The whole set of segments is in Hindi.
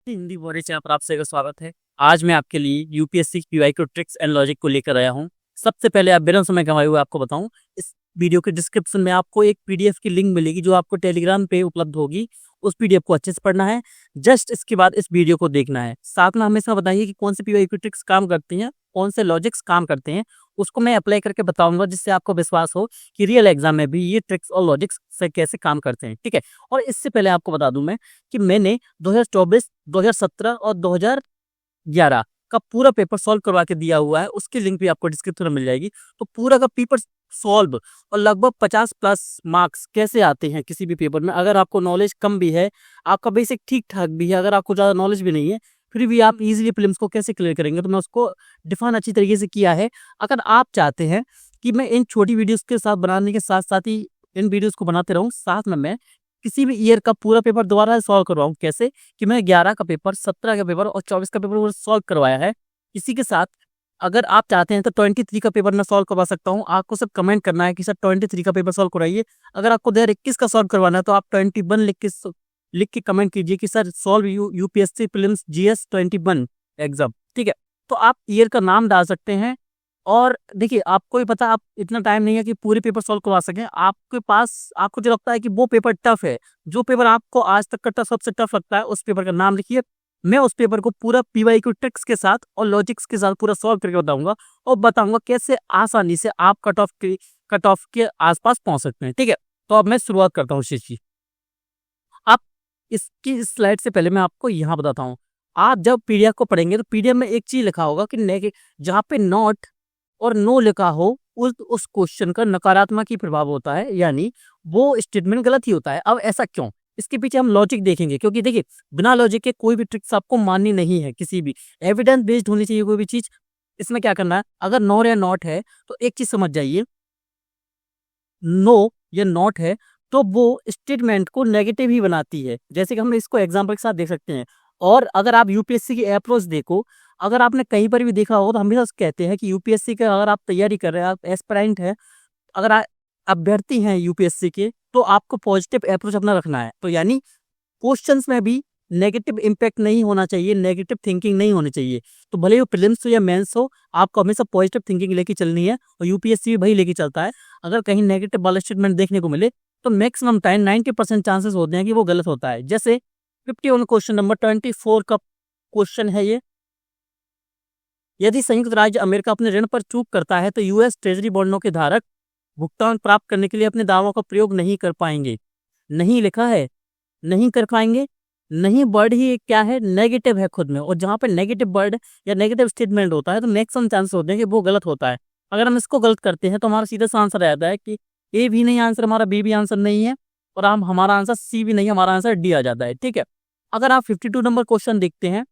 हिंदी बोरे चैनल पर आप सभी का स्वागत है। आज मैं आपके लिए यूपीएससी पीवाई को ट्रिक्स एंड लॉजिक को लेकर आया हूं। सबसे पहले आप बिना समय गंवाए हुए आपको बताऊं, इस वीडियो के डिस्क्रिप्शन में आपको एक पीडीएफ की लिंक मिलेगी जो आपको टेलीग्राम पे उपलब्ध होगी। उस पीडीएफ को अच्छे से पढ़ना है, जस्ट इसके बाद इस वीडियो को देखना है। साथ में हमेशा बताइए कि कौन से पीवाई की ट्रिक्स काम करती हैं, कौन से लॉजिक्स काम करते हैं, उसको मैं अप्लाई करके बताऊंगा, जिससे आपको विश्वास हो कि रियल एग्जाम में भी ये ट्रिक्स और लॉजिक्स से कैसे काम करते हैं। ठीक है। और इससे पहले आपको बता दूं मैं कि मैंने 2024, 2017 और 2011 का पूरा पेपर सॉल्व करवा के दिया हुआ है। उसकी लिंक भी आपको डिस्क्रिप्शन में मिल जाएगी। तो पूरा का पेपर सॉल्व और लगभग 50 प्लस मार्क्स कैसे आते हैं किसी भी पेपर में, अगर आपको नॉलेज कम भी है, आपका बेसिक ठीक ठाक भी है, अगर आपको ज़्यादा नॉलेज भी नहीं है, फिर भी आप इजीली प्रीलिम्स को कैसे क्लियर करेंगे, तो मैं उसको डिफाइन अच्छी तरीके से किया है। अगर आप चाहते हैं कि मैं इन छोटी वीडियोस के साथ बनाने के साथ साथ ही इन वीडियोस को बनाते रहूं, साथ में मैं किसी भी ईयर का पूरा पेपर दोबारा सॉल्व करवाऊं, कैसे कि मैं 11 का पेपर, 17 का पेपर और 24 का पेपर सॉल्व करवाया है। इसी के साथ अगर आप चाहते हैं तो 23 का पेपर मैं सॉल्व करवा सकता हूं। आपको सब कमेंट करना है कि सर 23 का पेपर सॉल्व करवाइए। अगर आपको 2021 का सॉल्व करवाना है तो आप 21 लिख के कमेंट कीजिए कि sir solve UPSC prelims GS 21 exam. ठीक है। तो आप ईयर का नाम डाल सकते हैं। और देखिए, आपको भी पता, आप इतना टाइम नहीं है कि पूरे पेपर सॉल्व करवा सकें। आपके पास, आपको जो लगता है कि वो पेपर टफ है, जो पेपर आपको आज तक का सबसे टफ लगता है, उस पेपर का नाम लिखिए। मैं उस पेपर को पूरा पीवाई क्यू ट्रिक्स के साथ और लॉजिक्स के साथ पूरा सॉल्व करके बताऊंगा और बताऊंगा कैसे आसानी से आप कट ऑफ के आसपास पहुंच सकते हैं। ठीक है। तो अब मैं शुरुआत करता हूँ चीज की। आप इसकी इस स्लाइड से पहले मैं आपको यहाँ बताता हूँ। आप जब पीडीएफ को पढ़ेंगे तो पीडीएफ में एक चीज लिखा होगा कि जहाँ पे नॉट और नो लिखा हो, उस क्वेश्चन का नकारात्मक ही प्रभाव होता है, यानी वो स्टेटमेंट गलत ही होता है। अब ऐसा क्यों, इसके पीछे हम लॉजिक देखेंगे, क्योंकि देखिए बिना लॉजिक के कोई भी ट्रिक्स आपको माननी नहीं है। किसी भी एविडेंस बेस्ड होनी चाहिए कोई भी चीज। इसमें क्या करना है, अगर नो या नॉट है तो एक चीज समझ जाइए, नो या नॉट है तो वो स्टेटमेंट को नेगेटिव ही बनाती है, जैसे कि हम इसको एग्जाम्पल के साथ देख सकते हैं। और अगर आप यूपीएससी की अप्रोच देखो, अगर आपने कहीं पर भी देखा हो तो हमेशा कहते हैं कि यूपीएससी का अगर आप तैयारी कर रहे हैं, आप एस्पिरेंट हैं, अगर आप अभ्यर्थी हैं यूपीएससी के, तो आपको पॉजिटिव अप्रोच अपना रखना है। तो यानी क्वेश्चंस में भी नेगेटिव इम्पैक्ट नहीं होना चाहिए, नेगेटिव थिंकिंग नहीं होनी चाहिए। तो भले वो प्रीलिम्स हो या मेंस हो, आपको हमेशा पॉजिटिव थिंकिंग लेके चलनी है, और यूपीएससी भी वही लेके चलता है। अगर कहीं नेगेटिव वाला स्टेटमेंट देखने को मिले तो मैक्सिमम टाइम 90% चांसेस होते हैं कि वो गलत होता है। जैसे 51 क्वेश्चन नंबर 24 का क्वेश्चन है ये, यदि संयुक्त राज्य अमेरिका अपने ऋण पर चूक करता है तो यूएस ट्रेजरी बॉन्डों के धारक भुगतान प्राप्त करने के लिए अपने दावों का प्रयोग नहीं कर पाएंगे। नहीं लिखा है, नहीं कर पाएंगे। नहीं वर्ड ही क्या है, नेगेटिव है खुद में, और जहां पे नेगेटिव वर्ड या नेगेटिव स्टेटमेंट होता है तो मैक्सिमम चांसेस होते हैं कि वो गलत होता है। अगर हम इसको गलत करते हैं तो हमारा सीधा सा आंसर आता है कि ए भी नहीं आंसर हमारा, बी भी आंसर नहीं है, और हम हमारा आंसर सी भी नहीं, हमारा आंसर डी आ जाता है। ठीक है। अगर आप 52 नंबर क्वेश्चन देखते हैं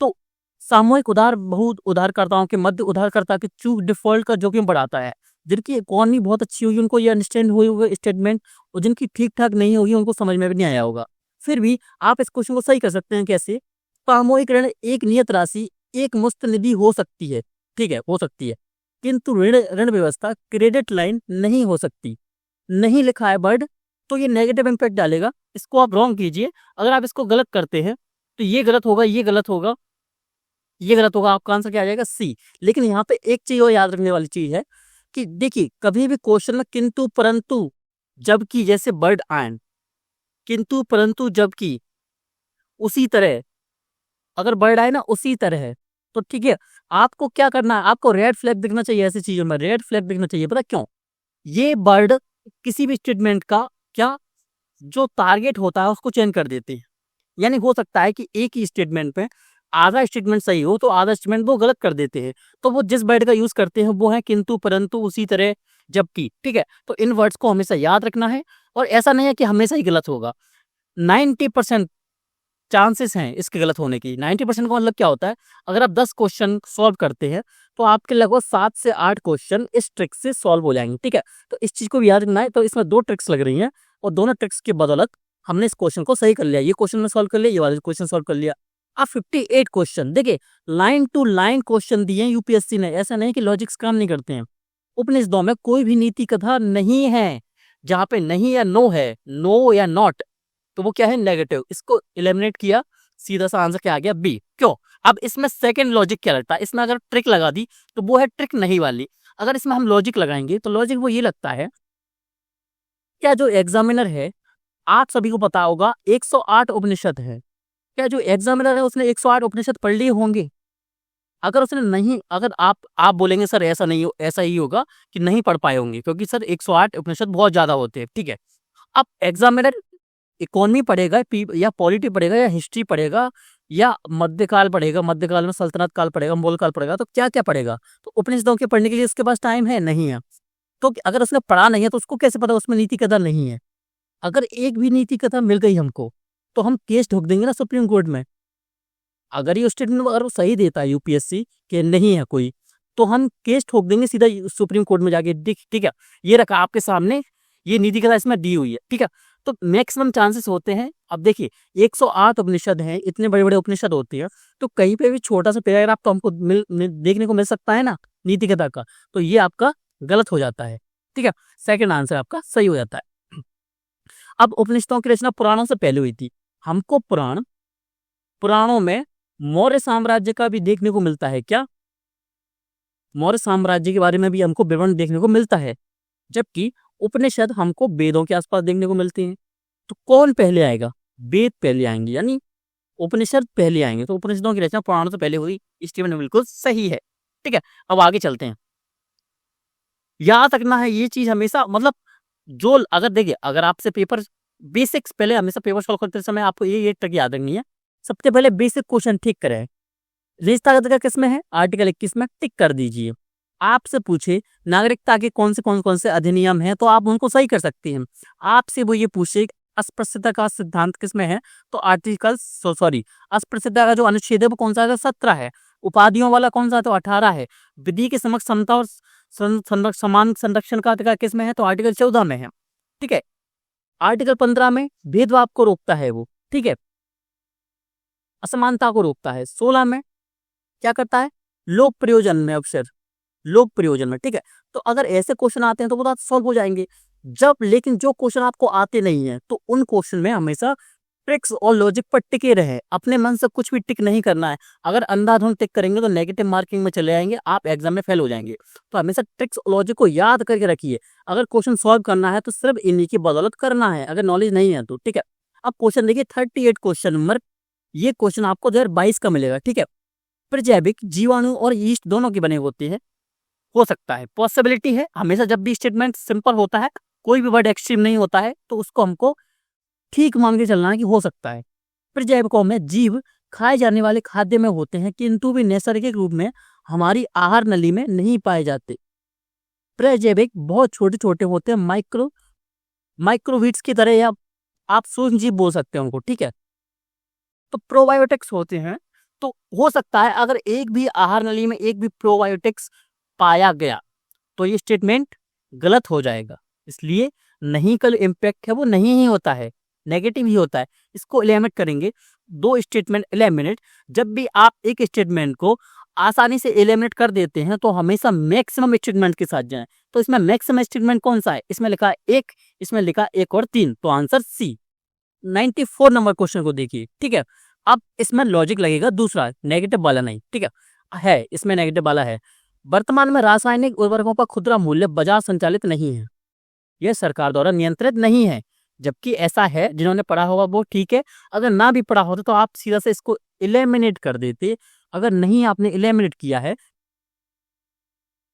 तो सामूहिक उधार बहुत उधारकर्ताओं के मध्य उधारकर्ता की चूक डिफॉल्ट का जोखिम बढ़ाता है। जिनकी इकोनॉमी बहुत अच्छी होगी उनको ये अंडरस्टैंड हुई होगी स्टेटमेंट, और जिनकी ठीक ठाक नहीं होगी उनको समझ में भी नहीं आया होगा। फिर भी आप इस क्वेश्चन को सही कर सकते हैं। कैसे? सामूहिक ऋण एक नियत राशि, एक मुफ्त निधि हो सकती है। ठीक है, हो सकती है, किंतु ऋण ऋण व्यवस्था क्रेडिट लाइन नहीं हो सकती। नहीं लिखा है वर्ड तो ये नेगेटिव इम्पैक्ट डालेगा। इसको आप रॉन्ग कीजिए। अगर आप इसको गलत करते हैं तो ये गलत होगा, ये गलत होगा, ये गलत होगा, आपका आंसर क्या आ जाएगा? सी। लेकिन यहाँ पे एक चीज और याद रखने वाली चीज है कि देखिए, कभी भी क्वेश्चन में किंतु परंतु जबकि जैसे वर्ड आए, किंतु परंतु जबकि, उसी तरह, अगर वर्ड आए ना उसी तरह है, तो ठीक है, आपको क्या करना है, आपको रेड फ्लैग दिखना चाहिए। ऐसी चीजों में रेड फ्लैग दिखना चाहिए। पता क्यों? ये वर्ड किसी भी स्टेटमेंट का क्या जो टारगेट होता है उसको चेंज कर देते हैं। यानी हो सकता है कि एक ही स्टेटमेंट पे आधा स्टेटमेंट सही हो तो आधा स्टेटमेंट वो गलत कर देते हैं। तो वो जिस वर्ड का यूज करते हैं वो है किंतु परंतु उसी तरह जबकि। ठीक है। तो इन वर्ड्स को हमेशा याद रखना है, और ऐसा नहीं है कि हमेशा ही गलत होगा। 90% चांसेस हैं इसके गलत होने की। 90% का मतलब क्या होता है, अगर आप 10 क्वेश्चन सॉल्व करते हैं तो आपके लगभग 7 से 8 क्वेश्चन इस ट्रिक से सॉल्व हो जाएंगे। ठीक है। तो इस चीज को भी याद रखना है। तो इसमें 2 ट्रिक्स लग रही हैं, और दोनों ट्रिक्स की बदौलत हमने इस क्वेश्चन को सही कर लिया। ये क्वेश्चन में सॉल्व कर लिया, ये वाला क्वेश्चन सॉल्व कर लिया। अब 58 क्वेश्चन देखिए, लाइन टू लाइन क्वेश्चन दिए यूपीएससी ने। ऐसा नहीं कि लॉजिक्स काम नहीं करते हैं। उपनिषदों में कोई भी नीति कथा नहीं है जहां पे नहीं या नो है, नो या नॉट, तो वो क्या है, नेगेटिव। इसको एलिमिनेट किया सीधा सा आंसर क्या आ गया, बी। क्यों? अब इसमें सेकंड लॉजिक क्या लगता है, इसमें अगर ट्रिक लगा दी तो वो है ट्रिक नहीं वाली। अगर इसमें हम लॉजिक लगाएंगे तो लॉजिक वो ये लगता है, क्या जो एग्जामिनर है, आप सभी को पता होगा 108 उपनिषद है, क्या जो एग्जामिनर है उसने 108 उपनिषद पढ़ लिए होंगे? अगर उसने नहीं, अगर आप बोलेंगे सर ऐसा नहीं हो, ऐसा ही होगा कि नहीं पढ़ पाए होंगे, क्योंकि सर 108 उपनिषद बहुत ज्यादा होते हैं, ठीक है। अब एग्जामिनर इकोनॉमी पढ़ेगा या पॉलिटी पढ़ेगा या हिस्ट्री पढ़ेगा या मध्यकाल पढ़ेगा, मध्यकाल में सल्तनत काल पढ़ेगा, मोल काल पढ़ेगा, तो क्या क्या पढ़ेगा? तो उपनिषदों के पढ़ने के लिए उसके पास टाइम है नहीं है। तो अगर उसने पढ़ा नहीं है तो उसको कैसे पता उसमें नीति कथा नहीं है? अगर एक भी नीति कथा मिल गई हमको तो हम केस ठोक देंगे ना सुप्रीम कोर्ट में। अगर ये स्टेटमेंट अगर वो सही देता है यूपीएससी के नहीं है कोई, तो हम केस ठोक देंगे सीधा सुप्रीम कोर्ट में जाके, ठीक है। ये रखा आपके सामने, ये नीति कथा इसमें दी हुई है, ठीक है। तो मैक्सिमम चांसेस होते हैं, अब देखिए 108 उपनिषद हैं, इतने बड़े बड़े उपनिषद होते हैं, तो कहीं पे भी छोटा सा पैराग्राफ तो हमको देखने को मिल सकता है ना नीति कथा का, तो ये आपका गलत हो जाता है, ठीक है। सेकंड आंसर आपका सही हो जाता है। अब उपनिषदों की रचना पुराणों से पहले हुई थी। हमको पुराणों में मौर्य साम्राज्य का भी देखने को मिलता है। क्या? मौर्य साम्राज्य के बारे में भी हमको विवरण देखने को मिलता है, जबकि उपनिषद हमको वेदों के आसपास देखने को मिलते हैं। तो कौन पहले आएगा? वेद पहले आएंगे, यानी उपनिषद पहले आएंगे। तो उपनिषदों की रचना पुराणों से पहले हुई, स्टेटमेंट बिल्कुल सही है, ठीक है। अब आगे चलते हैं। याद रखना है ये चीज हमेशा, मतलब जो अगर देखिए, अगर आपसे पेपर बेसिक्स, पहले हमेशा पेपर सॉल्व करते समय आपको ये ट्रिक याद रखनी है। सबसे पहले बेसिक क्वेश्चन ठीक करें। रिश्ता का किस में है? आर्टिकल 21 में टिक कर दीजिए। आपसे पूछे नागरिकता के कौन से अधिनियम हैं, तो आप उनको सही कर सकते हैं। आपसे वो ये पूछे अस्पृश्यता का सिद्धांत किस में है, तो आर्टिकल अस्पृश्यता का जो अनुच्छेद है वो कौन सा है? 17 है। उपाधियों वाला कौन सा है? तो 18 है। विधि के समक्ष समता और समान संरक्षण का अधिकार किस में है? तो आर्टिकल 14 में है, ठीक है। आर्टिकल 15 में भेदभाव को रोकता है वो, ठीक है, असमानता को रोकता है। 16 में क्या करता है? लोक प्रयोजन में, अवसर लोक प्रयोजन में, ठीक है। तो अगर ऐसे क्वेश्चन आते हैं तो वो तो सॉल्व हो जाएंगे। लेकिन जो क्वेश्चन आपको आते नहीं है तो उन क्वेश्चन में हमेशा ट्रिक्स और लॉजिक पर टिके रहे। अपने मन से कुछ भी टिक नहीं करना है। अगर अंधाधुंध टिक करेंगे तो नेगेटिव मार्किंग में चले जाएंगे, आप एग्जाम में फेल हो जाएंगे। तो हमेशा ट्रिक्स और लॉजिक को याद करके रखिए। अगर क्वेश्चन सॉल्व करना है तो सिर्फ इन्हीं की बदौलत करना है, अगर नॉलेज नहीं है तो, ठीक है। अब क्वेश्चन देखिए 38 क्वेश्चन नंबर, ये क्वेश्चन आपको 2022 का मिलेगा, ठीक है। प्रजैविक, जीवाणु और यीस्ट दोनों के बने होते हैं। हो सकता है, पॉसिबिलिटी है। हमेशा जब भी स्टेटमेंट सिंपल होता है, कोई भी वर्ड एक्सट्रीम नहीं होता है, तो उसको हमको ठीक मान के चलना है कि हो सकता है। प्रजैविकों में जीव खाए जाने वाले खाद्य में होते हैं, किंतु भी नैसर्गिक रूप में हमारी आहार नली में नहीं पाए जाते। प्रजैविक बहुत छोटे छोटे होते हैं, माइक्रोवीट्स की तरह, या आप सूक्ष्म जीव बोल सकते हैं उनको, ठीक है। तो प्रोबायोटिक्स होते हैं। तो हो सकता है अगर एक भी आहार नली में एक भी प्रोबायोटिक्स पाया गया तो ये स्टेटमेंट गलत हो जाएगा। इसलिए नहीं का इम्पैक्ट है वो नहीं ही होता है, नेगेटिव ही होता है। इसको एलिमिनेट करेंगे, दो स्टेटमेंट एलिमिनेट। जब भी आप एक स्टेटमेंट को आसानी से एलिमिनेट कर देते हैं तो हमेशा मैक्सिमम स्टेटमेंट के साथ जाएं। तो इसमें मैक्सिमम स्टेटमेंट कौन सा है? इसमें लिखा है 1, इसमें लिखा 1 और 3, तो आंसर सी। 94 नंबर क्वेश्चन को देखिए, ठीक है। अब इसमें लॉजिक लगेगा दूसरा, नेगेटिव वाला नहीं, ठीक है। इसमें नेगेटिव वाला है। वर्तमान में रासायनिक उर्वरकों का खुदरा मूल्य बाजार संचालित नहीं है, यह सरकार द्वारा नियंत्रित नहीं है। जबकि ऐसा है, जिन्होंने पढ़ा होगा वो ठीक है, अगर ना भी पढ़ा होता तो आप सीधा से इसको एलिमिनेट कर देते। अगर नहीं आपने एलिमिनेट किया है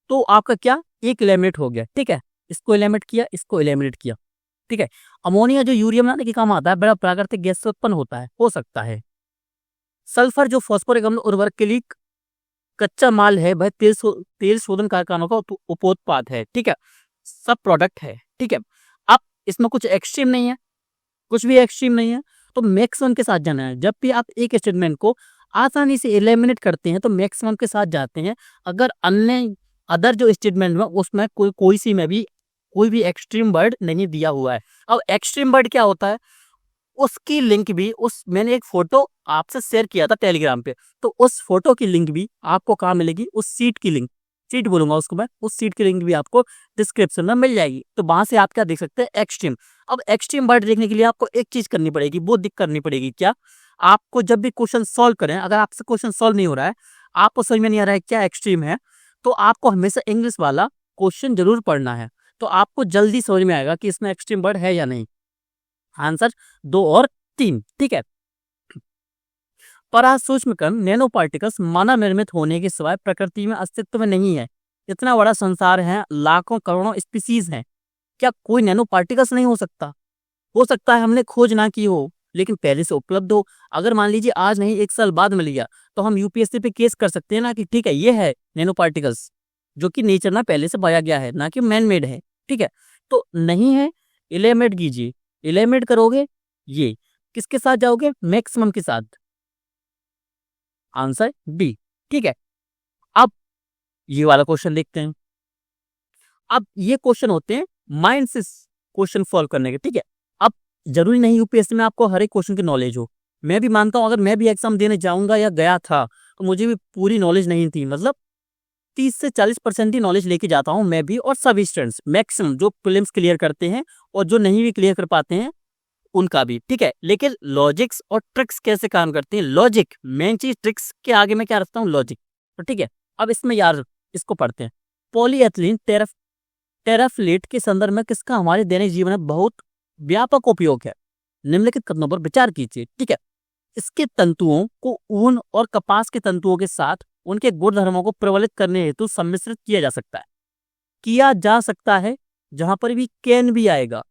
तो आपका क्या, एक एलिमिनेट हो गया, ठीक है। इसको एलिमिनेट किया, इसको एलिमिनेट किया, ठीक है। अमोनिया जो यूरिया बनाने के काम आता है, बड़ा प्राकृतिक गैस से उत्पन्न होता है, हो सकता है। सल्फर जो फॉस्फोरिक अम्ल उर्वरक के लिए कच्चा माल है, वह तेल शोधन कारखानों का उपोत्पाद है, ठीक है, सब प्रोडक्ट है, ठीक है। अब इसमें कुछ एक्सट्रीम नहीं है, कुछ भी एक्सट्रीम नहीं है, तो मैक्सिमम के साथ जाना है। जब भी आप एक स्टेटमेंट को आसानी से एलिमिनेट करते हैं तो मैक्सिमम के साथ जाते हैं। अगर अदर जो स्टेटमेंट में उसमें कोई सी में भी कोई भी एक्सट्रीम वर्ड नहीं दिया हुआ है। अब एक्सट्रीम वर्ड क्या होता है, उसकी लिंक भी मैंने एक फोटो आपसे शेयर किया था टेलीग्राम पे, तो उस फोटो की लिंक भी आपको कहाँ मिलेगी? उस सीट की लिंक, सीट बोलूंगा उसको मैं, उस सीट की लिंक भी आपको डिस्क्रिप्शन में मिल जाएगी। तो वहां से आप क्या देख सकते हैं, एक्सट्रीम। अब एक्सट्रीम वर्ड देखने के लिए आपको एक चीज करनी पड़ेगी, वो दिक करनी पड़ेगी क्या, आपको जब भी क्वेश्चन सॉल्व करें, अगर आपसे क्वेश्चन सॉल्व नहीं हो रहा है, आपको समझ में नहीं आ रहा है क्या एक्सट्रीम है, तो आपको हमेशा इंग्लिश वाला क्वेश्चन जरूर पढ़ना है। तो आपको जल्दी समझ में आएगा कि इसमें एक्सट्रीम वर्ड है या नहीं। आंसर 2 और 3, ठीक है। परासूक्ष्म कण नैनो पार्टिकल्स मानव निर्मित होने के सिवाय प्रकृति में अस्तित्व में नहीं है। इतना बड़ा संसार है, लाखों करोड़ों स्पीसीज हैं, क्या कोई नैनो पार्टिकल्स नहीं हो सकता है हमने खोज ना की हो, लेकिन पहले से उपलब्ध हो। अगर मान लीजिए आज नहीं 1 साल बाद मिल गया, तो हम यूपीएससी पे केस कर सकते हैं ना कि ठीक है ये है नैनो पार्टिकल्स, जो कि नेचर में पहले से पाया गया है, ना कि मैन मेड है, ठीक है। तो नहीं है, एलिमिनेट कीजिए। एलिमिनेट करोगे, ये किसके साथ जाओगे, मैक्सिमम के साथ। आंसर डी, ठीक है। अब ये वाला क्वेश्चन देखते हैं। अब ये क्वेश्चन होते हैं माइंड से क्वेश्चन सॉल्व करने के, ठीक है। अब जरूरी नहीं यूपीएससी में आपको हर एक क्वेश्चन की नॉलेज हो। मैं भी मानता हूं, अगर मैं भी एग्जाम देने जाऊंगा या गया था, तो मुझे भी पूरी नॉलेज नहीं थी, मतलब 30 से 40% ही नॉलेज लेके जाता हूं मैं भी, और सभी स्टूडेंट्स मैक्सिमम जो प्रीलिम्स क्लियर करते हैं और जो नहीं भी क्लियर कर पाते हैं उनका भी, ठीक है। लेकिन लॉजिक्स और ट्रिक्स कैसे काम करते हैं, लॉजिक मेन चीज, ट्रिक्स के आगे मैं क्या रखता हूँ, लॉजिक, तो ठीक है। अब इसमें यार इसको पढ़ते हैं। पॉलीएथिलीन टेराफ्लेट के संदर्भ में किसका हमारे दैनिक जीवन में बहुत व्यापक उपयोग है, निम्नलिखित कथनों पर विचार कीजिए, ठीक है। इसके तंतुओं को ऊन और कपास के तंतुओं के साथ उनके गुणधर्मों को प्रबलित करने हेतु सम्मिश्रित किया जा सकता है, जहां पर भी कैन भी आएगा,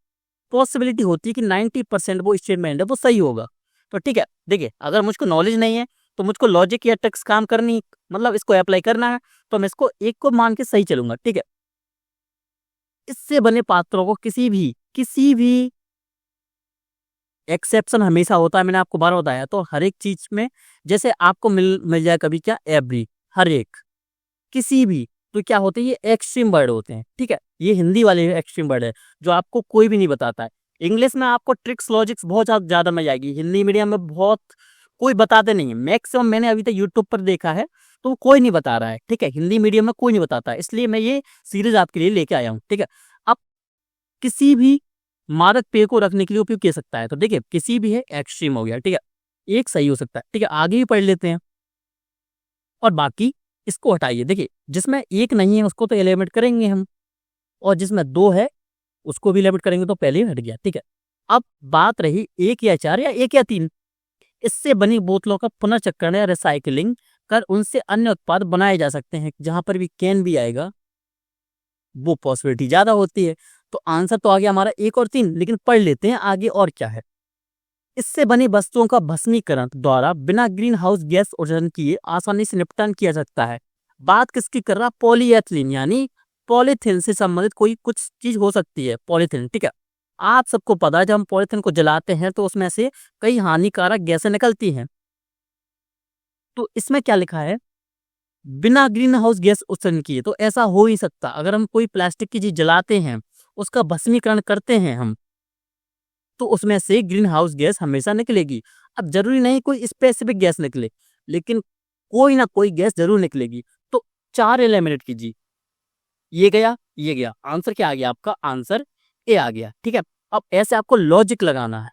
पॉसिबिलिटी होती है कि 90% वो स्टेटमेंट है वो सही होगा। तो ठीक है, देखिए अगर मुझको नॉलेज नहीं है तो मुझको लॉजिक या ट्रिक्स काम करनी, मतलब इसको अप्लाई करना है, तो मैं इसको एक को मान के सही चलूंगा, ठीक है। इससे बने पात्रों को किसी भी एक्सेप्शन हमेशा होता है, मैंने आपको बार बताया। तो हर एक चीज में जैसे आपको मिल जाए कभी क्या, एवरी, हर एक, किसी भी, तो क्या होते हैं ये एक्सट्रीम वर्ड होते हैं, ठीक है। ये हिंदी वाले एक्सट्रीम वर्ड है जो आपको कोई भी नहीं बताता है। इंग्लिश में आपको ट्रिक्स लॉजिक्स बहुत ज्यादा मिल जाएगी, हिंदी मीडियम में बहुत कोई बताते नहीं है। मैक्सिमम मैंने अभी तक यूट्यूब पर देखा है तो कोई नहीं बता रहा है, ठीक है। हिंदी मीडियम में कोई नहीं बताता है, इसलिए मैं ये सीरीज आपके लिए लेके आया हूँ, ठीक है। अब किसी भी मादक पेय को रखने के लिए उपयोग किया सकता है, तो देखिए किसी भी है, एक्सट्रीम हो गया, ठीक है। एक सही हो सकता है, ठीक है। आगे भी पढ़ लेते हैं और बाकी इसको हटाइए। देखिए जिसमें एक नहीं है उसको तो एलिमिनेट करेंगे हम, और जिसमें 2 है उसको भी एलिमिनेट करेंगे, तो पहले ही हट गया, ठीक है। अब बात रही 1 या 4 या 1 या 3, इससे बनी बोतलों का पुनर्चक्रण या रिसाइकलिंग कर उनसे अन्य उत्पाद बनाए जा सकते हैं, जहां पर भी कैन भी आएगा वो पॉसिबिलिटी ज्यादा होती है। तो आंसर तो आ गया हमारा 1 और 3, लेकिन पढ़ लेते हैं आगे और क्या है। इससे बनी वस्तुओं का भस्मीकरण द्वारा बिना ग्रीन हाउस गैस उत्सर्जन किए आसानी से निपटान किया सकता है। बात किसकी कर रहा, पॉलीएथिलीन, यानी पॉलीथिन से संबंधित कोई कुछ चीज हो सकती है, पॉलीथिन, ठीक है। आप सबको पता है जब हम पॉलीथिन को जलाते हैं तो उसमें से कई हानिकारक गैसें निकलती हैं। तो इसमें क्या लिखा है, बिना ग्रीन हाउस गैस उत्सर्जन किए, तो ऐसा हो ही सकता। अगर हम कोई प्लास्टिक की चीज जलाते हैं, उसका भस्मीकरण करते हैं हम, तो उसमें से ग्रीन हाउस गैस हमेशा निकलेगी। अब जरूरी नहीं कोई स्पेसिफिक गैस निकले, लेकिन कोई ना कोई गैस जरूर निकलेगी। तो 4 एलिमिनेट कीजिए, ये गया, ये गया, आंसर क्या आ गया आपका, आंसर ए आ गया, ठीक है। अब ऐसे आपको लॉजिक लगाना है,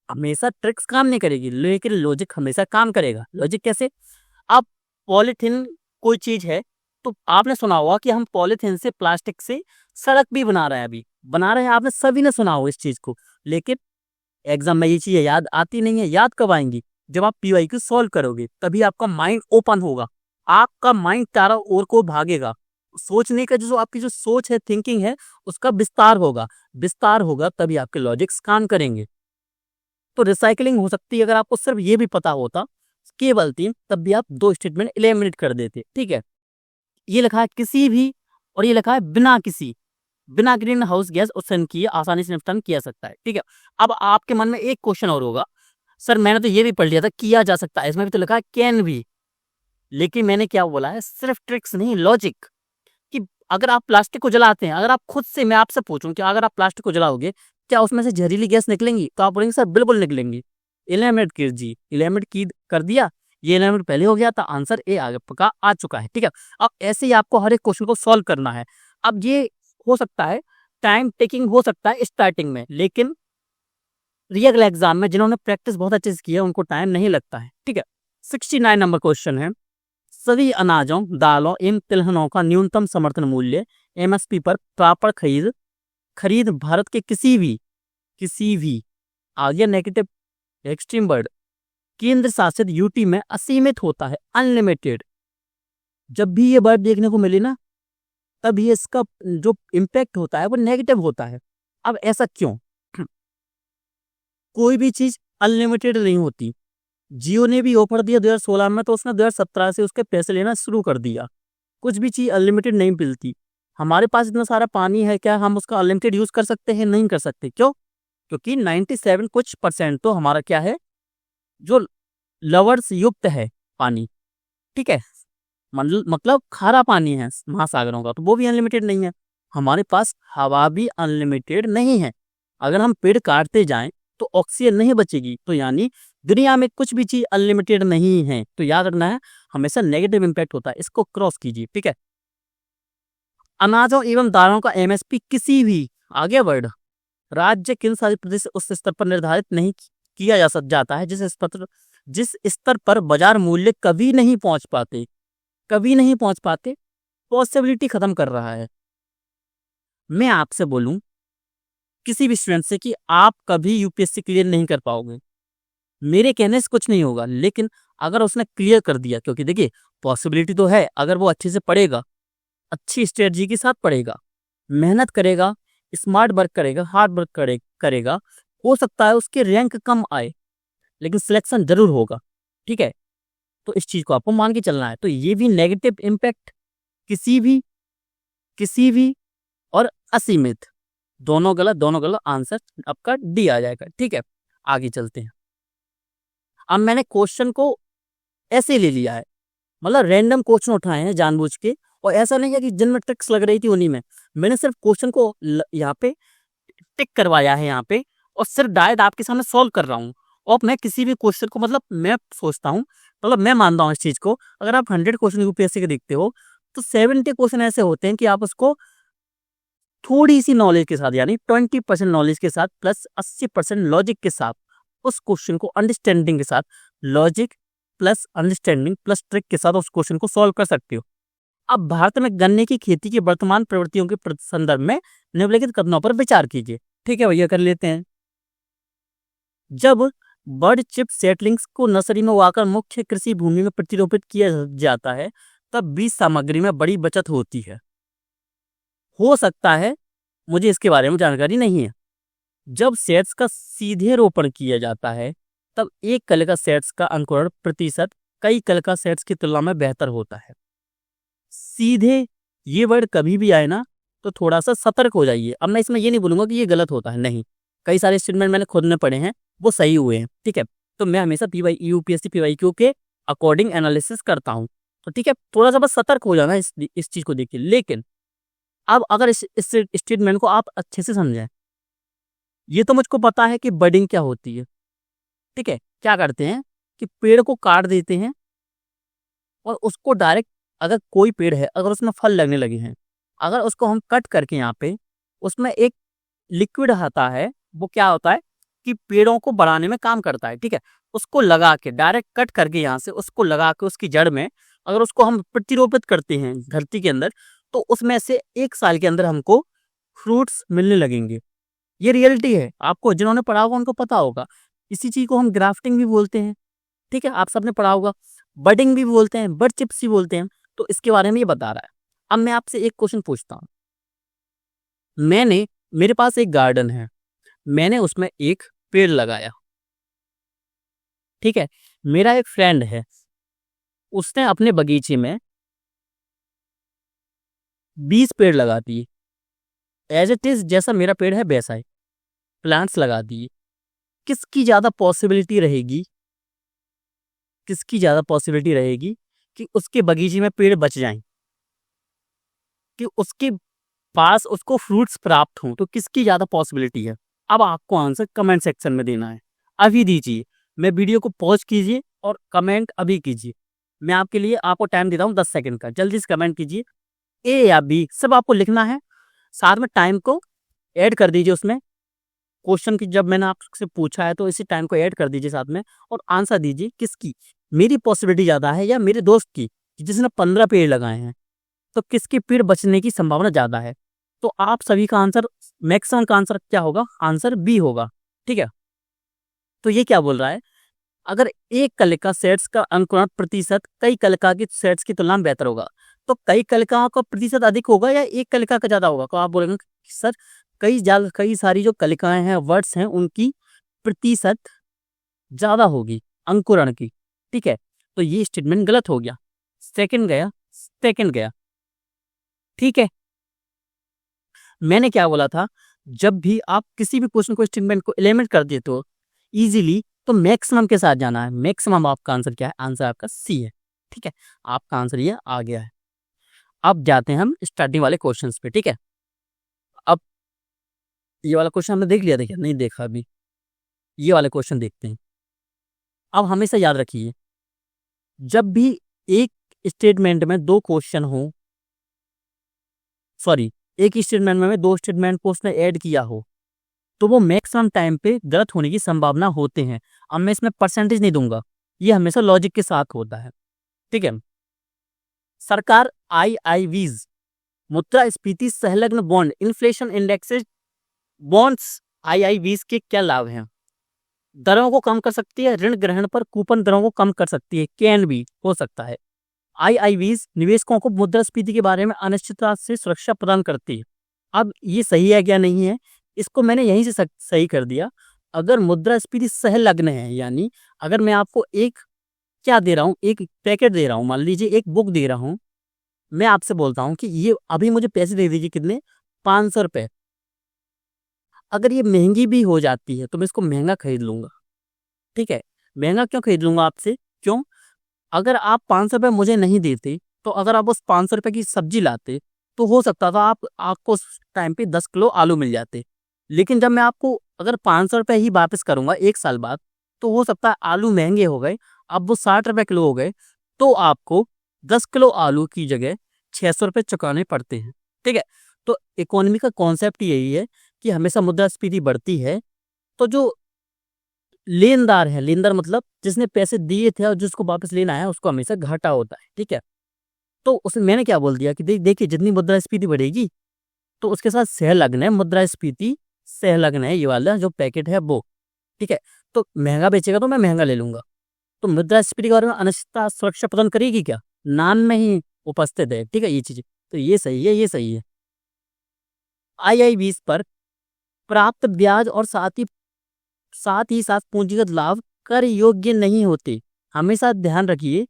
हमेशा ट्रिक्स काम नहीं करेगी लेकिन लॉजिक हमेशा काम करेगा। लॉजिक कैसे, अब पॉलीथिन कोई चीज है, तो आपने सुना होगा कि हम पॉलीथिन से, प्लास्टिक से सड़क भी बना रहे हैं, अभी बना रहे हैं, आपने सभी ने सुना होगा इस चीज को। लेकिन एग्जाम में ये चीजें याद आती नहीं है। याद कब आएंगी, जब आप पीवाईक्यू सॉल्व करोगे, तभी आपका माइंड ओपन होगा, आपका माइंड चारों ओर को भागेगा। सोचने का जो आपकी जो सोच है, थिंकिंग है, उसका विस्तार होगा तभी आपके लॉजिक्स काम करेंगे। तो रिसाइकलिंग हो सकती है, अगर आपको सिर्फ ये भी पता होता केवल 3, तब भी आप 2 स्टेटमेंट एलिमिनेट कर देते, ठीक है। ये लिखा है किसी भी, और ये लिखा है बिना ग्रीन हाउस गैस उत्सर्जन किए आसानी से निपटान किया सकता है, ठीक है। अब आपके मन में एक क्वेश्चन और होगा, सर मैंने तो ये भी पढ़ लिया था किया जा सकता है, इसमें भी तो लिखा है कैन भी, लेकिन मैंने क्या बोला है, सिर्फ ट्रिक्स नहीं, लॉजिक। कि अगर आप प्लास्टिक को जलाते हैं, अगर आप खुद से, मैं आपसे पूछूं कि अगर आप प्लास्टिक को जलाओगे, क्या उसमें से जहरीली गैस निकलेंगी, तो आप बोलेंगे सर बिल्कुल निकलेंगी। एलिमिनेट कीजिए, एलिमिनेट कर दिया, ये एलिमेंट पहले हो गया था, आंसर ए आगे पका आ चुका है। ठीक है, अब ऐसे ही आपको हर एक क्वेश्चन को सॉल्व करना है। अब ये हो सकता है टाइम टेकिंग हो सकता है स्टार्टिंग में, लेकिन रियल एग्जाम में जिन्होंने प्रैक्टिस बहुत अच्छे से की है उनको टाइम नहीं लगता है। ठीक है, 69 नंबर क्वेश्चन है, सभी अनाजों, दालों एवं तिलहनों का न्यूनतम समर्थन मूल्य एमएसपी पर प्रॉपर खरीद खरीद भारत के किसी भी आगे नेगेटिव एक्सट्रीम वर्ड केंद्र शासित यूटी में असीमित होता है, अनलिमिटेड। जब भी ये वर्ड देखने को मिले ना, तब ये इसका जो इम्पैक्ट होता है वो नेगेटिव होता है। अब ऐसा क्यों? कोई भी चीज अनलिमिटेड नहीं होती। जियो ने भी ऑफर दिया 2016 में, तो उसने 2017 से उसके पैसे लेना शुरू कर दिया। कुछ भी चीज अनलिमिटेड नहीं मिलती। हमारे पास इतना सारा पानी है, क्या हम उसका अनलिमिटेड यूज कर सकते हैं? नहीं कर सकते। क्यों? क्योंकि 97 कुछ परसेंट तो हमारा क्या है, जो लवर्स युक्त है पानी। ठीक है, मतलब खारा पानी है महासागरों का, तो वो भी अनलिमिटेड नहीं है। हमारे पास हवा भी अनलिमिटेड नहीं है। अगर हम पेड़ काटते जाएं तो ऑक्सीजन नहीं बचेगी, तो यानी दुनिया में कुछ भी चीज अनलिमिटेड नहीं है। तो याद रखना है, हमेशा नेगेटिव इंपैक्ट होता है, इसको क्रॉस कीजिए। ठीक है, अनाजों एवं दालों का एमएसपी किसी भी आगे वर्ड राज्य केंद्र शासित प्रदेश उस स्तर पर निर्धारित नहीं किया जाता है जिस स्तर पर बाजार मूल्य कभी नहीं पहुंच पाते, पॉसिबिलिटी खत्म कर रहा है। मैं आपसे बोलूं किसी भी स्टूडेंट से कि आप कभी यूपीएससी क्लियर नहीं कर पाओगे, मेरे कहने से कुछ नहीं होगा, लेकिन अगर उसने क्लियर कर दिया, क्योंकि देखिए पॉसिबिलिटी तो है, अगर वो अच्छे से पढ़ेगा, अच्छी स्ट्रेटजी के साथ पढ़ेगा, मेहनत करेगा, स्मार्ट वर्क करेगा, हार्ड वर्क करेगा, हो सकता है उसके रैंक कम आए, लेकिन सिलेक्शन जरूर होगा। ठीक है, तो इस चीज को आपको मान के चलना है। तो ये भी नेगेटिव इम्पैक्ट किसी भी और असीमित, दोनों गलत, आंसर आपका डी आ जाएगा। ठीक है, आगे चलते हैं। अब मैंने क्वेश्चन को ऐसे ले लिया है, मतलब रैंडम क्वेश्चन उठाए हैं जानबूझ के, और ऐसा नहीं है कि जिनमें ट्रिक्स लग रही थी उन्हीं में। मैंने सिर्फ क्वेश्चन को यहाँ पे टिक करवाया है यहाँ पे, और सिर्फ डायरेक्ट आपके सामने सॉल्व कर रहा हूँ। और मैं किसी भी क्वेश्चन को, मतलब मैं सोचता हूँ, मतलब मैं मानता हूँ इस चीज को, अगर आप 100 क्वेश्चन यूपीएससी के देखते हो तो 70 क्वेश्चन ऐसे होते हैं कि आप उसको थोड़ी सी नॉलेज के साथ, यानी 20% नॉलेज के साथ प्लस 80% लॉजिक के साथ, उस क्वेश्चन को अंडरस्टैंडिंग के साथ, logic plus understanding plus trick के साथ उस क्वेश्चन को सॉल्व कर सकते हो। अब भारत में गन्ने की खेती की वर्तमान प्रवृत्तियों के संदर्भ में निम्नलिखित कथनों पर विचार कीजिए। ठीक है भैया, कर लेते हैं। जब बर्ड चिप सेटलिंग्स को नर्सरी में उगाकर मुख्य कृषि भूमि में प्रतिरोपित किया जाता है, तब बीज सामग्री में बड़ी बचत होती है। हो सकता है, मुझे इसके बारे में जानकारी नहीं है। जब सेट्स का सीधे रोपण किया जाता है, तब एक कल का सेट्स का अंकुरण प्रतिशत कई कल का सेट्स की तुलना में बेहतर होता है। सीधे ये वर्ड कभी भी आए ना, तो थोड़ा सा सतर्क हो जाइए। अब मैं इसमें ये नहीं बोलूंगा कि ये गलत होता है, नहीं, कई सारे स्टेटमेंट मैंने खुद ने पढ़े हैं, वो सही हुए हैं। ठीक है, तो मैं हमेशा यूपीएससी पीवाईक्यू के अकॉर्डिंग एनालिसिस करता हूँ। तो ठीक है, थोड़ा सा बस सतर्क हो जाना इस चीज को देखिए। लेकिन अब अगर इस स्टेटमेंट को आप अच्छे से समझें, ये तो मुझको पता है कि बडिंग क्या होती है। ठीक है, क्या करते हैं कि पेड़ को काट देते हैं और उसको डायरेक्ट, अगर कोई पेड़ है, अगर उसमें फल लगने लगे हैं, अगर उसको हम कट करके यहाँ पे उसमें एक लिक्विड आता है, वो क्या होता है कि पेड़ों को बढ़ाने में काम करता है। ठीक है, उसको लगा के डायरेक्ट कट करके यहाँ से उसको लगा के उसकी जड़ में अगर उसको हम प्रतिरोपित करते हैं धरती के अंदर, तो उसमें से 1 साल के अंदर हमको फ्रूट्स मिलने लगेंगे। ये रियलिटी है, आपको जिन्होंने पढ़ा होगा उनको पता होगा। इसी चीज को हम ग्राफ्टिंग भी बोलते हैं। ठीक है, आप सबने पढ़ा होगा। बडिंग भी बोलते हैं, बर्ड चिप्स भी बोलते हैं। तो इसके बारे में ये बता रहा है। अब मैं आपसे एक क्वेश्चन पूछता हूँ। मेरे पास एक गार्डन है, मैंने उसमें एक पेड़ लगाया। ठीक है, मेरा एक फ्रेंड है, उसने अपने बगीचे में 20 पेड़ लगा दिए। एज इट इज जैसा मेरा पेड़ है वैसा ही प्लांट्स लगा दिए। किसकी ज्यादा पॉसिबिलिटी रहेगी कि उसके बगीचे में पेड़ बच जाएं, कि उसके पास उसको फ्रूट्स प्राप्त हों? तो किसकी ज्यादा पॉसिबिलिटी है? अब आपको आंसर कमेंट सेक्शन में देना है, अभी दीजिए। मैं वीडियो को पॉज कीजिए और कमेंट अभी कीजिए। मैं आपके लिए आपको टाइम देता हूँ 10 सेकंड का, जल्दी से कमेंट कीजिए। ए या बी सब आपको लिखना है, साथ में टाइम को ऐड कर दीजिए उसमें। क्वेश्चन की जब मैंने आपसे पूछा है तो इसी टाइम को ऐड कर दीजिए साथ में, और आंसर दीजिए किसकी मेरी पॉसिबिलिटी ज़्यादा है या मेरे दोस्त की जिसने 15 पेड़ लगाए हैं, तो किसके पेड़ बचने की संभावना ज़्यादा है। तो आप सभी का आंसर, मैक्सिमम का आंसर क्या होगा, आंसर बी होगा। ठीक है, तो ये क्या बोल रहा है, अगर एक कलिका सेट्स का अंकुरण प्रतिशत कई कलिका की सेट्स की तुलना में बेहतर होगा, तो कई कलिकाओं का प्रतिशत अधिक होगा या एक कलिका का ज्यादा होगा। तो आप बोलेंगे सर कई सारी जो कलिकाएं हैं, वर्ड्स हैं, उनकी प्रतिशत ज्यादा होगी अंकुरण की। ठीक है, तो ये स्टेटमेंट गलत हो गया, सेकंड गया। ठीक है, मैंने क्या बोला था, जब भी आप किसी भी क्वेश्चन को स्टेटमेंट को एलिमिनेट कर देते हो इजीली, तो मैक्सिमम के साथ जाना है। मैक्सिमम आपका आंसर क्या है, आंसर आपका सी है। ठीक है, आपका आंसर ये आ गया है। अब जाते हैं हम स्टार्टिंग वाले क्वेश्चंस पे। ठीक है, अब ये वाला क्वेश्चन हमने देख लिया था क्या, नहीं देखा अभी, ये वाले क्वेश्चन देखते हैं। अब हमेशा याद रखिए, जब भी एक स्टेटमेंट में दो क्वेश्चन हो, सॉरी एक ही स्टेटमेंट में दो स्टेटमेंट को उसने ऐड किया हो, तो वो मैक्सिमम टाइम पे गलत होने की संभावना होते हैं। अब मैं इसमें परसेंटेज नहीं दूंगा, ये हमेशा लॉजिक के साथ होता है। ठीक है, सरकार आईआईवीज मुद्रास्फीति संलग्न बॉन्ड इन्फ्लेशन इंडेक्सेड बॉन्ड्स आईआईवीज के क्या लाभ हैं। दरों को कम कर सकती है, ऋण ग्रहण पर कूपन दरों को कम कर सकती है, कैन भी हो सकता है। आईआईवीज निवेशकों को मुद्रास्फीति के बारे में अनिश्चितता से सुरक्षा प्रदान करती है। अब ये सही है क्या नहीं है, इसको मैंने यहीं से सही कर दिया। अगर मुद्रास्फीति सहलग्न है, यानी अगर मैं आपको एक क्या दे रहा हूँ, एक पैकेट दे रहा हूँ, मान लीजिए एक बुक दे रहा हूँ, मैं आपसे बोलता हूँ कि ये अभी मुझे पैसे दे दीजिए, कितने, 500 रुपए। अगर ये महंगी भी हो जाती है तो मैं इसको महंगा खरीद लूंगा। ठीक है, महंगा क्यों खरीद लूंगा आपसे, क्यों, अगर आप 500 रुपये मुझे नहीं देते, तो अगर आप उस 500 रुपये की सब्जी लाते, तो हो सकता था आपको उस टाइम पे 10 किलो आलू मिल जाते। लेकिन जब मैं आपको अगर 500 रुपये ही वापस करूंगा 1 साल बाद, तो हो सकता है आलू महंगे हो गए, अब वो 60 रुपये किलो हो गए, तो आपको 10 किलो आलू की जगह 600 रुपये चुकाने पड़ते हैं। ठीक है, तो इकोनॉमी का कॉन्सेप्ट यही है कि हमेशा मुद्रास्फीति बढ़ती है, तो जो लेनदार है, लेनदार मतलब जिसने पैसे दिए थे और जिसको वापस लेना है, उसको हमेशा घाटा होता है। ठीक है, तो उसने मैंने क्या बोल दिया कि देखिए जितनी मुद्रास्फीति बढ़ेगी तो उसके साथ सहलग्न है, मुद्रास्फीति सहलग्न है, ये वाला जो पैकेट है वो। ठीक है, तो महंगा बेचेगा तो मैं महंगा ले लूंगा। तो मुद्रास्फीति के बारे में अनिश्चितता सुरक्षा प्रदान करेगी क्या, नाम में ही उपस्थित है। ठीक है, ये चीज तो ये सही है, ये सही है। आईआईबीज पर प्राप्त ब्याज और साथ ही पूंजीगत लाभ कर योग्य नहीं होते। हमेशा ध्यान रखिए,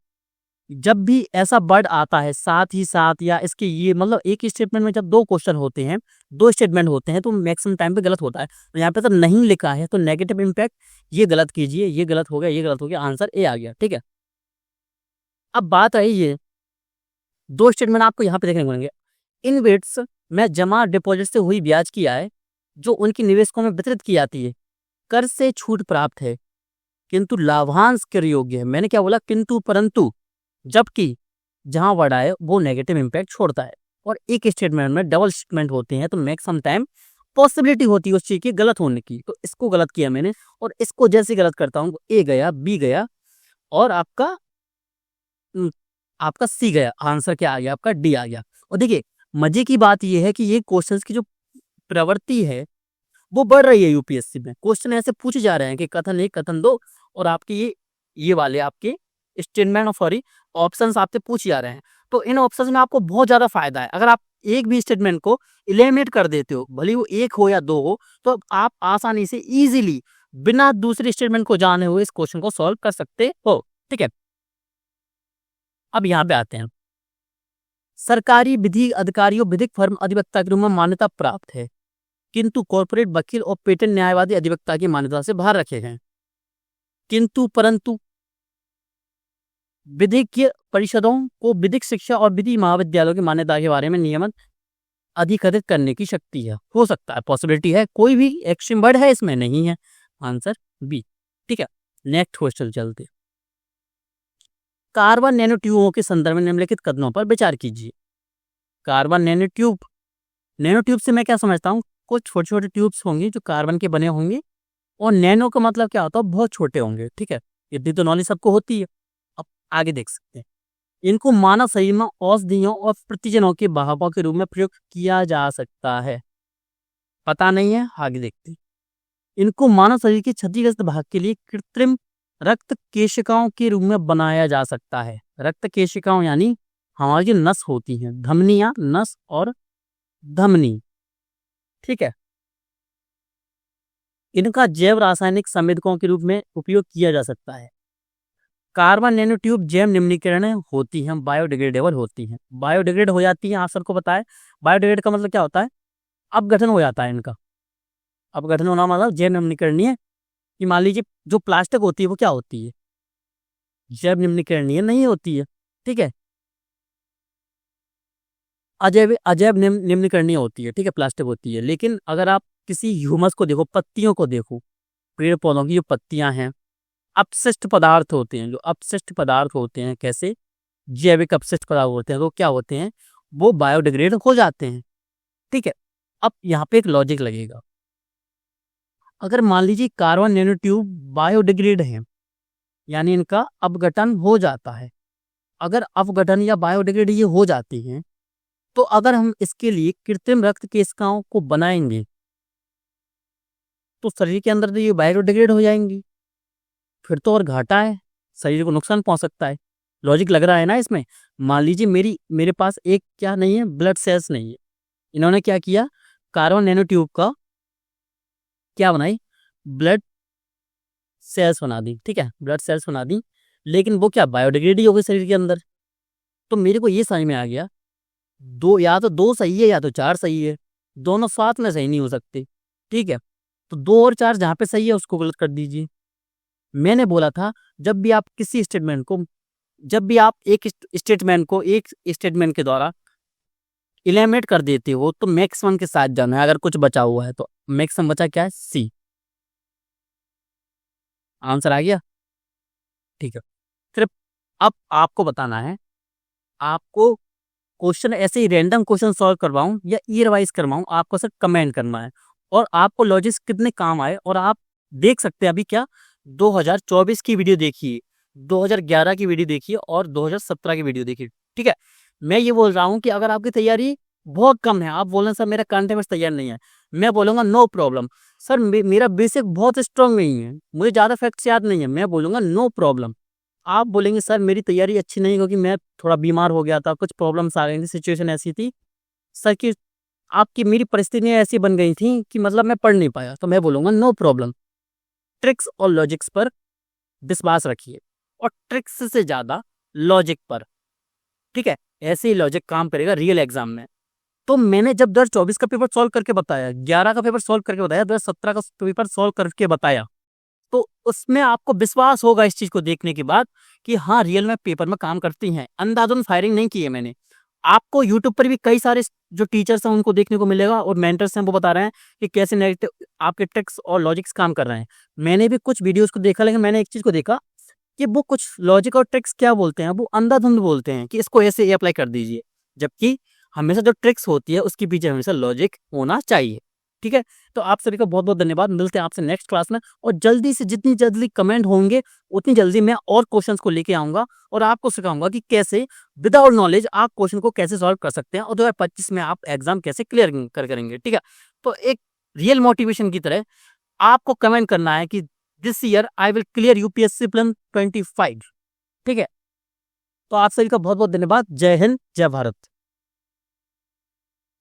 जब भी ऐसा वर्ड आता है साथ ही साथ, या इसके ये मतलब एक ही स्टेटमेंट में जब दो क्वेश्चन होते हैं, दो स्टेटमेंट होते हैं, तो मैक्सिमम टाइम पे गलत होता है। तो यहाँ पे तो नहीं लिखा है, तो नेगेटिव इम्पैक्ट ये गलत कीजिए, ये गलत हो गया, ये गलत हो गया, आंसर ए आ गया। ठीक है, अब बात आई ये दो स्टेटमेंट आपको यहाँ पे देखने को मिलेंगे। इनवेट्स में जमा डिपॉजिट से हुई ब्याज की आय जो उनकी निवेशकों में वितरित की जाती है, कर से छूट प्राप्त है, किंतु लाभांश कर योग्य है। मैंने क्या बोला, किंतु परंतु, जबकि जहां वर्ड आए वो नेगेटिव इम्पैक्ट छोड़ता है। और एक स्टेटमेंट में डबल स्टेटमेंट होते हैं, तो मैक्सिमम टाइम पॉसिबिलिटी होती है उस चीज की गलत होने की। तो इसको गलत किया मैंने, और इसको जैसे गलत करता हूँ, ए गया, बी गया, और आपका सी गया, आंसर क्या आ गया, आपका डी आ गया। और देखिए मजे की बात यह है कि ये क्वेश्चंस की जो प्रवृत्ति है वो बढ़ रही है। यूपीएससी में क्वेश्चन ऐसे पूछे जा रहे हैं कि कथन 1, कथन 2, और आपके ये वाले आपके स्टेटमेंट सॉरी ऑप्शंस आपसे पूछे जा रहे हैं। तो इन ऑप्शंस में आपको बहुत ज्यादा फायदा है। अगर आप एक भी स्टेटमेंट को एलिमिनेट कर देते हो, भले वो एक हो या दो हो, तो आप आसानी से इजीली बिना दूसरे स्टेटमेंट को जाने हुए इस क्वेश्चन को सॉल्व कर सकते हो। ठीक है, अब यहाँ पे आते हैं, सरकारी विधि अधिकारियों विधिक फर्म अधिवक्ता के रूप में मान्यता प्राप्त है, किंतु कॉर्पोरेट वकील और पेटेंट न्यायवादी अधिवक्ता की मान्यता से बाहर रखे गए। किंतु परंतु विधिक परिषदों को विधिक शिक्षा और विधि महाविद्यालयों की मान्यता के बारे में नियमित अधिकृत करने की शक्ति है। हो सकता है, पॉसिबिलिटी है, कोई भी एक्शन वर्ड है इसमें नहीं है, आंसर बी। ठीक है, नेक्स्ट क्वेश्चन चलते। कार्बन नैनोट्यूबों के संदर्भ में निम्नलिखित कथनों पर विचार कीजिए। कार्बन नैनोट्यूब से मैं क्या समझता हूँ, कुछ छोटे छोटे ट्यूब्स होंगे जो कार्बन के बने होंगे, और नैनो का मतलब क्या होता है, बहुत छोटे होंगे। ठीक है, इतनी तो नॉलेज सबको होती है। अब आगे देख सकते हैं, इनको मानव शरीर में औषधियों और प्रतिजनों के बहाव के रूप में प्रयोग किया जा सकता है। पता नहीं है, आगे देखते हैं। इनको मानव शरीर के क्षतिग्रस्त भाग के लिए कृत्रिम रक्त केशिकाओं के रूप में बनाया जा सकता है। रक्त केशिकाओं यानी हमारी जो नस होती हैं, धमनियां, नस और धमनी। ठीक है, इनका जैव रासायनिक संवेदकों के रूप में उपयोग किया जा सकता है। कार्बन नैनोट्यूब जैव निम्नीकरण होती हैं, बायोडिग्रेडेबल होती हैं, बायोडिग्रेड हो जाती हैं। आप सबको पता है बायोडिग्रेड का मतलब क्या होता है, अपघटन हो जाता है इनका। अपघटन होना मतलब जैव निम्नीकरणीय, कि मान लीजिए जो प्लास्टिक होती है वो क्या होती है, जैव निम्नीकरणीय नहीं होती है। ठीक है, अजैव अजैव निम्नीकरणीय होती है। ठीक है, प्लास्टिक होती है। लेकिन अगर आप किसी ह्यूमस को देखो, पत्तियों को देखो, पेड़ पौधों की जो पत्तियां हैं, अपशिष्ट पदार्थ होते हैं, जो अपशिष्ट पदार्थ होते हैं, कैसे जैविक अपशिष्ट पदार्थ होते हैं, वो क्या होते हैं, वो बायोडिग्रेड हो जाते हैं। ठीक है, अब यहाँ पे एक लॉजिक लगेगा। अगर मान लीजिए कार्बन नैनोट्यूब बायोडिग्रेड है, यानी इनका अपघटन हो जाता है, अगर अपघटन या बायोडिग्रेड ये हो जाती हैं, तो अगर हम इसके लिए कृत्रिम रक्त केशिकाओं को बनाएंगे तो शरीर के अंदर तो ये बायोडिग्रेड हो जाएंगी, फिर तो और घाटा है, शरीर को नुकसान पहुंच सकता है। लॉजिक लग रहा है ना इसमें। मान लीजिए मेरे पास एक क्या नहीं है, ब्लड सेल्स नहीं है। इन्होंने क्या किया, कार्बन नैनोट्यूब का क्या बनाई, ब्लड सेल्स बना दी। ठीक है, ब्लड सेल्स बना दी, लेकिन वो क्या बायोडिग्रेड ही हो गई शरीर के अंदर। तो मेरे को ये समझ में आ गया, दो या तो दो सही है या तो चार सही है, दोनों साथ में सही नहीं हो सकते। ठीक है, तो दो और चार जहाँ पे सही है उसको गलत कर दीजिए। मैंने बोला था जब भी आप किसी स्टेटमेंट को, जब भी आप एक स्टेटमेंट को एक स्टेटमेंट के द्वारा इलिमिनेट कर देते हो तो मैक्सिमम के साथ जाना है। अगर कुछ बचा हुआ है तो मैक्सिमम बचा क्या है, सी। आंसर आ गया। ठीक है, सिर्फ अब आपको बताना है, आपको क्वेश्चन ऐसे ही रैंडम क्वेश्चन सॉल्व करवाऊं या ई रिवाइज करवाऊं, आपको सिर्फ कमेंट करना है। और आपको लॉजिक्स कितने काम आए, और आप देख सकते हैं अभी क्या 2024 की वीडियो देखिए, 2011 की वीडियो देखिए और 2017 की वीडियो देखिए। ठीक है, मैं ये बोल रहा हूँ कि अगर आपकी तैयारी बहुत कम है, आप बोल रहे हैं सर मेरा करंट अफेयर्स तैयार नहीं है, मैं बोलूँगा नो प्रॉब्लम। सर मेरा बेसिक बहुत स्ट्रांग नहीं है, मुझे ज़्यादा फैक्ट्स याद नहीं है, मैं बोलूँगा नो प्रॉब्लम। आप बोलेंगे सर मेरी तैयारी अच्छी नहीं, क्योंकि मैं थोड़ा बीमार हो गया था, कुछ प्रॉब्लम्स आ गई थी, सिचुएशन ऐसी थी सर कि आपकी मेरी परिस्थितियाँ ऐसी बन गई थी कि मतलब मैं पढ़ नहीं पाया, तो मैं बोलूँगा नो प्रॉब्लम। ट्रिक्स और लॉजिक्स पर विश्वास रखिए, और ट्रिक्स से ज़्यादा लॉजिक पर। ठीक है, ऐसे ही लॉजिक काम करेगा रियल एग्जाम में। तो मैंने जब 2024 का पेपर सॉल्व करके बताया, 11 का पेपर सॉल्व करके बताया, 2017 का पेपर सॉल्व करके बताया, तो उसमें आपको विश्वास होगा इस चीज को देखने के बाद कि हाँ रियल में पेपर में काम करती हैं। अंधाधुंध फायरिंग नहीं की है मैंने। आपको यूट्यूब पर भी कई सारे जो टीचर्स हैं उनको देखने को मिलेगा, और मेंटर्स हैं वो बता रहे हैं कि कैसे नेगेटिव आपके ट्रिक्स और लॉजिक्स काम कर रहे हैं। मैंने भी कुछ वीडियोस को देखा, लेकिन मैंने एक चीज को देखा कि वो कुछ लॉजिक और ट्रिक्स क्या बोलते हैं, वो अंधाधुंध बोलते हैं कि इसको ऐसे अप्लाई कर दीजिए, जबकि हमेशा जो ट्रिक्स होती है उसके पीछे हमेशा लॉजिक होना चाहिए। ठीक है, तो आप सभी का बहुत बहुत धन्यवाद। मिलते हैं आपसे नेक्स्ट क्लास में, और जल्दी से जितनी जल्दी कमेंट होंगे उतनी जल्दी मैं और क्वेश्चंस को लेके आऊंगा, और आपको सिखाऊंगा कि कैसे विदाउट नॉलेज आप क्वेश्चन को कैसे सॉल्व कर सकते हैं, और 2025 में आप एग्जाम कैसे क्लियर करेंगे। ठीक है, तो एक रियल मोटिवेशन की तरह आपको कमेंट करना है कि this year I will clear UPSC plan 25। ठीक है, तो आप सभी का बहुत बहुत धन्यवाद। जय हिंद, जय भारत।